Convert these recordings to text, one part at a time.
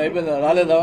అయిపోయిందా? రాలేదా?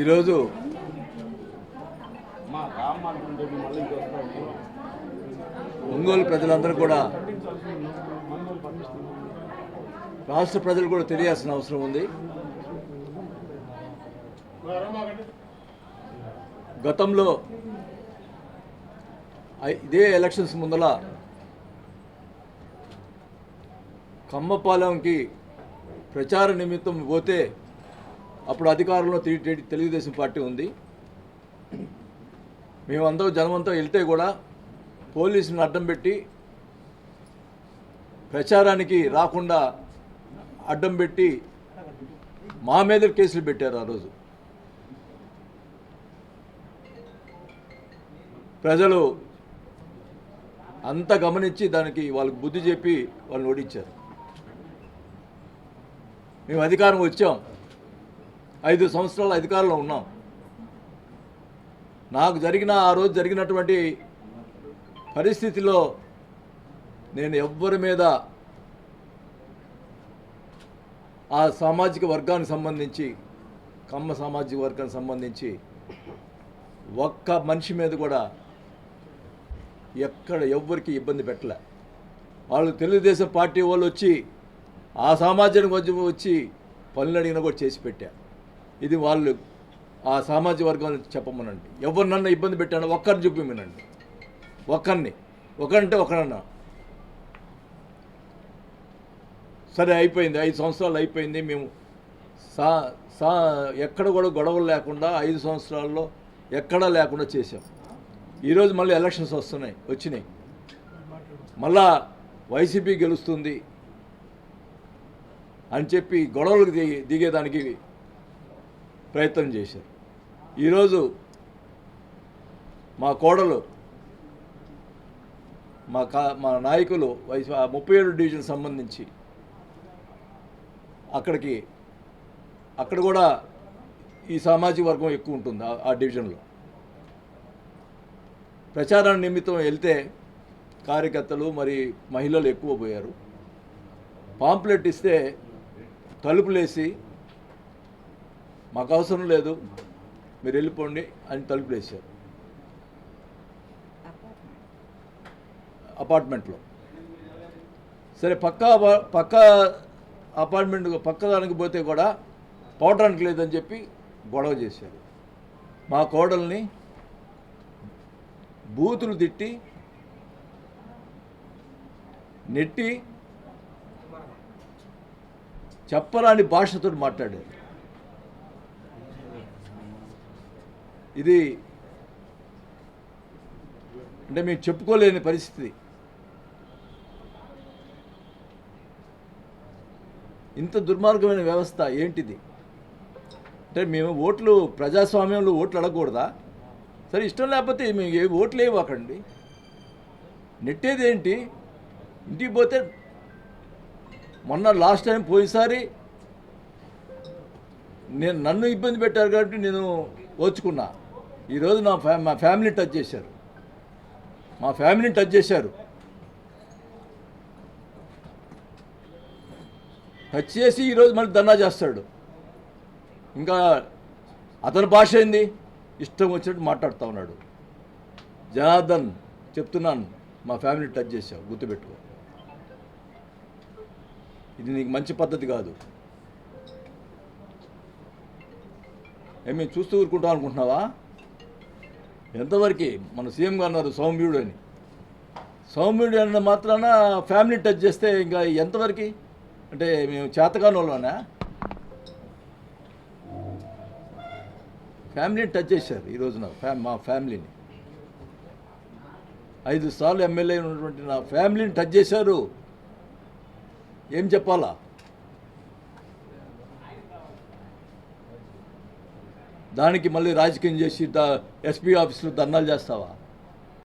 ఈరోజు ఒంగోలు ప్రజలందరూ కూడా, రాష్ట్ర ప్రజలు కూడా తెలియాల్సిన అవసరం ఉంది. గతంలో ఇదే ఎలక్షన్స్ ముందల కమ్మపాలెంకి ప్రచార నిమిత్తం పోతే అప్పుడు అధికారంలో తెలుగుదేశం పార్టీ ఉంది. మేమందరూ జనమంతా వెళ్తే కూడా పోలీసులను అడ్డం పెట్టి ప్రచారానికి రాకుండా అడ్డం పెట్టి మా మీద కేసులు పెట్టారు. ఆ రోజు ప్రజలు అంతా గమనించి దానికి వాళ్ళకి బుద్ధి చెప్పి వాళ్ళని ఓడించారు. మేము అధికారం వచ్చాం, 5 సంవత్సరాలు అధికారంలో ఉన్నాం. నాకు ఆ రోజు జరిగినటువంటి పరిస్థితిలో నేను ఎవ్వరి మీద ఆ సామాజిక వర్గానికి సంబంధించి, కమ్మ సామాజిక వర్గానికి సంబంధించి ఒక్క మనిషి మీద కూడా ఎక్కడ ఎవ్వరికి ఇబ్బంది పెట్టలే. వాళ్ళు తెలుగుదేశం పార్టీ వాళ్ళు వచ్చి ఆ సామాజిక వర్గం వచ్చి పనులు అడిగినా కూడా చేసి పెట్టా. ఇది వాళ్ళు ఆ సామాజిక వర్గం చెప్పమనండి. ఎవరు నన్ను ఇబ్బంది పెట్టానో ఒక్కరిని చూపిమనండి. ఒకరంటే ఒకరన్నా. సరే అయిపోయింది, 5 సంవత్సరాలు అయిపోయింది. మేము ఎక్కడ కూడా గొడవలు లేకుండా 5 సంవత్సరాల్లో ఎక్కడా లేకుండా చేసాం. ఈరోజు మళ్ళీ ఎలక్షన్స్ వచ్చినాయి. మళ్ళా వైసీపీ గెలుస్తుంది అని చెప్పి గొడవలకు దిగేదానికి ప్రయత్నం చేశారు. ఈరోజు మా కోడలు, మా నాయకులు 37 డివిజన్ సంబంధించి అక్కడ కూడా ఈ సామాజిక వర్గం ఎక్కువ ఉంటుంది. ఆ డివిజన్లో ప్రచారాన్ని నిమిత్తం వెళ్తే కార్యకర్తలు మరి మహిళలు ఎక్కువ పోయారు. పాంప్లెట్ ఇస్తే తలుపులేసి మాకు అవసరం లేదు మీరు వెళ్ళిపోండి అని తలుపులేసారు. అపార్ట్మెంట్లో సరే పక్క అపార్ట్మెంట్ పక్కదానికి పోతే కూడా పోవటానికి లేదని చెప్పి గొడవ చేశారు. మా కోడల్ని బూతులు తిట్టి నెట్టి చెప్పరాని భాషతో మాట్లాడారు. ఇది అంటే మేము చెప్పుకోలేని పరిస్థితి. ఇంత దుర్మార్గమైన వ్యవస్థ ఏంటిది? అంటే మేము ప్రజాస్వామ్యంలో ఓట్లు అడగకూడదా? సరే ఇష్టం లేకపోతే మేము ఏ ఓట్లు ఇవ్వకండి. నెట్టేది ఏంటి? ఇంటికి పోతే మొన్న లాస్ట్ టైం పోయినసారి నన్ను ఇబ్బంది పెట్టారు కాబట్టి నేను ఓచుకున్నా. ఈరోజు మా ఫ్యామిలీని టచ్ చేశారు. టచ్ చేసి ఈరోజు మళ్ళీ ధర్నా చేస్తాడు. ఇంకా అతని భాష ఏంది? ఇష్టం వచ్చినట్టు మాట్లాడుతూ ఉన్నాడు. జనార్దన్ చెప్తున్నాను, మా ఫ్యామిలీ టచ్ చేశావు, గుర్తుపెట్టుకో. ఇది నీకు మంచి పద్ధతి కాదు. మేము చూస్తూ ఊరుకుంటాం అనుకుంటున్నావా? ఎంతవరకు మన సీఎం గారు అన్నారు సౌమ్యుడు అని. సౌమ్యుడు అన్న మాత్రాన ఫ్యామిలీ టచ్ చేస్తే ఇంకా ఎంతవరకు? అంటే మేము చేతకాని వాళ్ళనా? ఫ్యామిలీని టచ్ చేశారు ఈరోజు మా ఫ్యామిలీని. 5 సార్లు ఎమ్మెల్యే ఉన్నటువంటి నా ఫ్యామిలీని టచ్ చేశారు. ఏం చెప్పాలా? దానికి మళ్ళీ రాజకీయం చేసి ఎస్పీ ఆఫీసులో ధర్నాలు చేస్తావా?